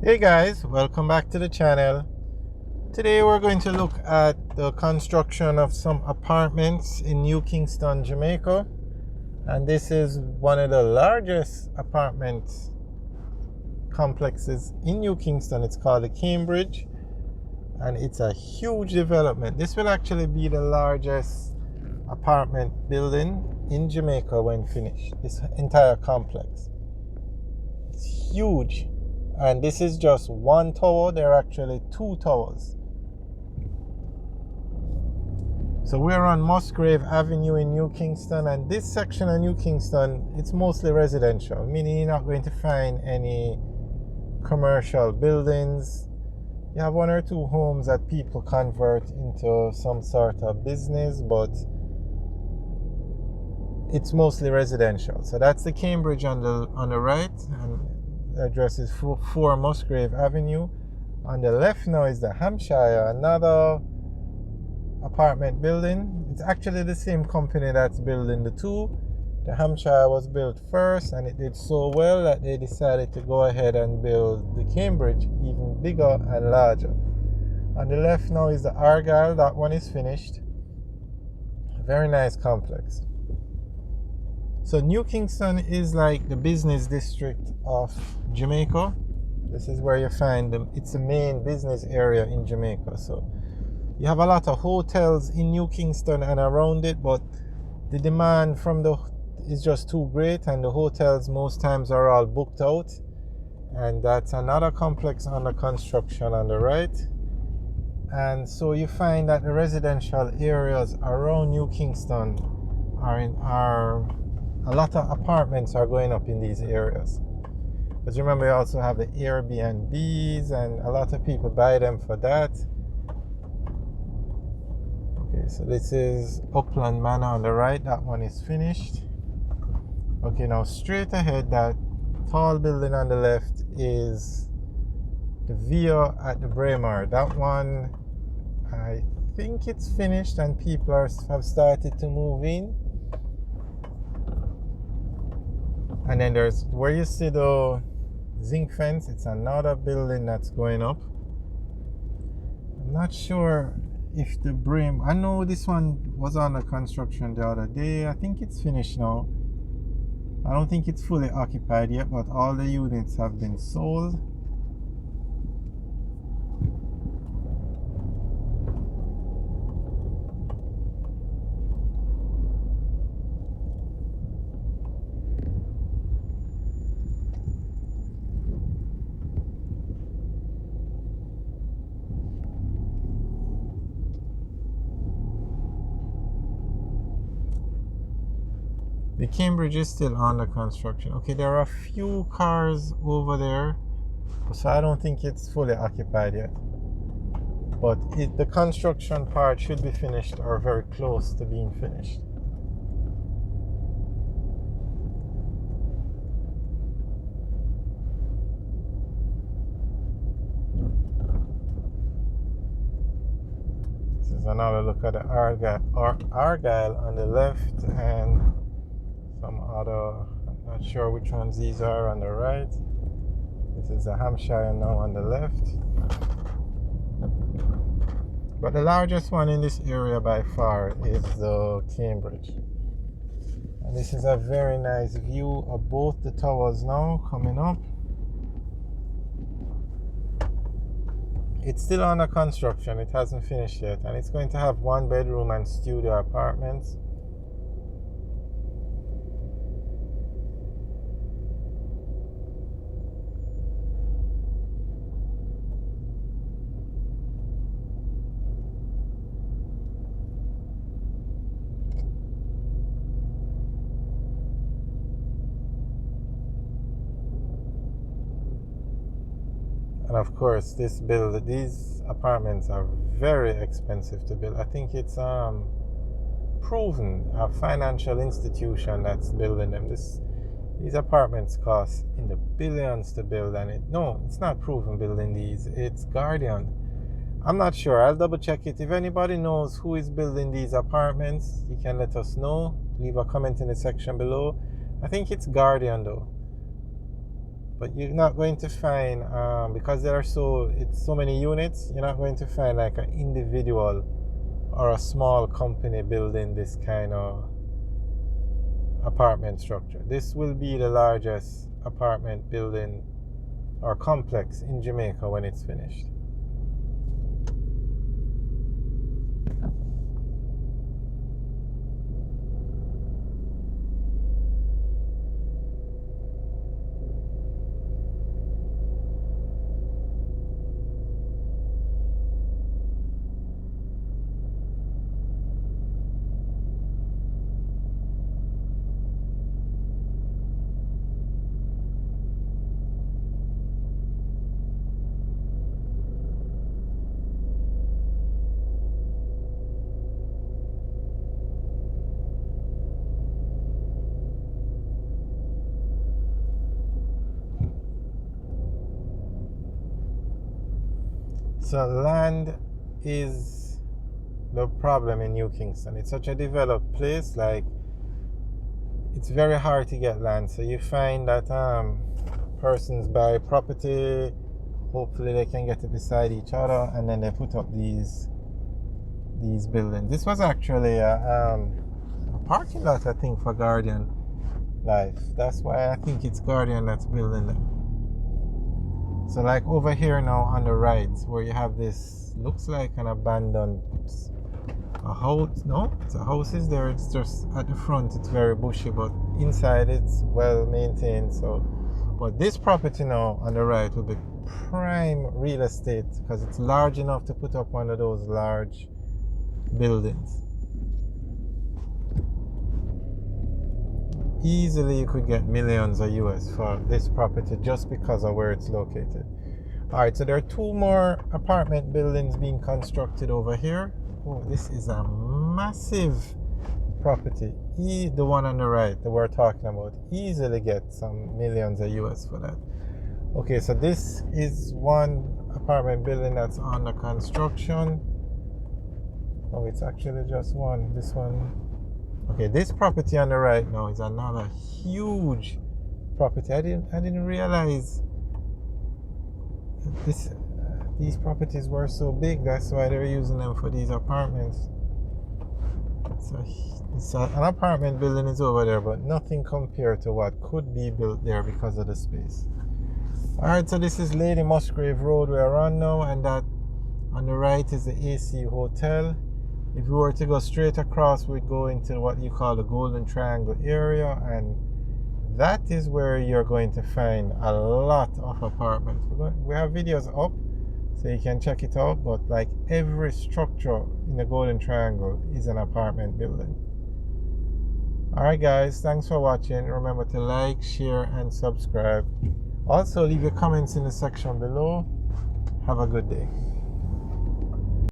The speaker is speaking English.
Hey guys, welcome back to the channel. Today we're going to look at the construction of some apartments in New Kingston, Jamaica. And this is one of the largest apartment complexes in New Kingston. It's called the Cambridge, and it's a huge development. This will actually be the largest apartment building in Jamaica when finished. This entire complex. It's huge. And this is just one tower. There are actually two towers. So we're on Musgrave Avenue in New Kingston, and this section of New Kingston, it's mostly residential, meaning you're not going to find any commercial buildings. You have one or two homes that people convert into some sort of business, but it's mostly residential. So that's the Cambridge on the right, and the address is 4 Musgrave Avenue. On the left now is the Hampshire, another apartment building. It's actually the same company that's building the two. The Hampshire was built first, and it did so well that they decided to go ahead and build the Cambridge even bigger and larger. On the left now is the Argyle. That one is finished. Very nice complex. So New Kingston is like the business district of Jamaica. This is where you find them. It's the main business area in Jamaica. So you have a lot of hotels in New Kingston and around it, but the demand from is just too great, and the hotels most times are all booked out. And that's another complex under construction on the right. And so you find that the residential areas around New Kingston are a lot of apartments are going up in these areas. Because remember, you also have the Airbnbs, and a lot of people buy them for that. Okay, so this is Upland Manor on the right. That one is finished. Okay, now straight ahead, that tall building on the left is the Via at the Braemar. That one, I think it's finished, and people have started to move in. And then there's where you see the zinc fence. It's another building that's going up. I'm not sure if the I know this one was under construction the other day. I think it's finished now. I don't think it's fully occupied yet, but all the units have been sold. The Cambridge is still under construction. Okay, there are a few cars over there, so I don't think it's fully occupied yet. But the construction part should be finished or very close to being finished. This is another look at the Argyle on the left, and some other, I'm not sure which ones these are, on the right. This is the Hampshire now on the left. But the largest one in this area by far is the Cambridge. And this is a very nice view of both the towers now coming up. It's still under construction, it hasn't finished yet, and it's going to have 1 bedroom and studio apartments. And of course, these apartments are very expensive to build. I think it's proven a financial institution that's building them. These apartments cost in the billions to build, and it's not proven building these. It's Guardian. I'm not sure. I'll double check it. If anybody knows who is building these apartments, you can let us know. Leave a comment in the section below. I think it's Guardian though. but you're not going to find, because it's so many units, you're not going to find like an individual or a small company building this kind of apartment structure. This will be the largest apartment building or complex in Jamaica when it's finished. So land is the problem in New Kingston. It's such a developed place, like it's very hard to get land. So you find that persons buy property, hopefully they can get it beside each other, and then they put up these buildings. This was actually a parking lot, I think, for Guardian Life. That's why I think it's Guardian that's building them. So like over here now on the right, where you have this, looks like an abandoned a house. No, it's a house is there. It's just at the front, it's very bushy, but inside it's well maintained. So, but this property now on the right will be prime real estate because it's large enough to put up one of those large buildings. Easily you could get millions of US for this property just because of where it's located. Alright, so there are two more apartment buildings being constructed over here. Oh, this is a massive property. The one on the right that we're talking about, easily get some millions of US for that. Okay, so this is one apartment building that's under construction. Oh, it's actually just one. This one. Okay, this property on the right now is another huge property. I didn't realize these properties were so big. That's why they're using them for these apartments. An apartment building is over there, but nothing compared to what could be built there because of the space. Alright, so this is Lady Musgrave Road we're on now, and that on the right is the AC Hotel. If we were to go straight across, we'd go into what you call the Golden Triangle area, and that is where you're going to find a lot of apartments. We have videos up, so you can check it out, but like every structure in the Golden Triangle is an apartment building. Alright guys, thanks for watching. Remember to like, share, and subscribe. Also, leave your comments in the section below. Have a good day.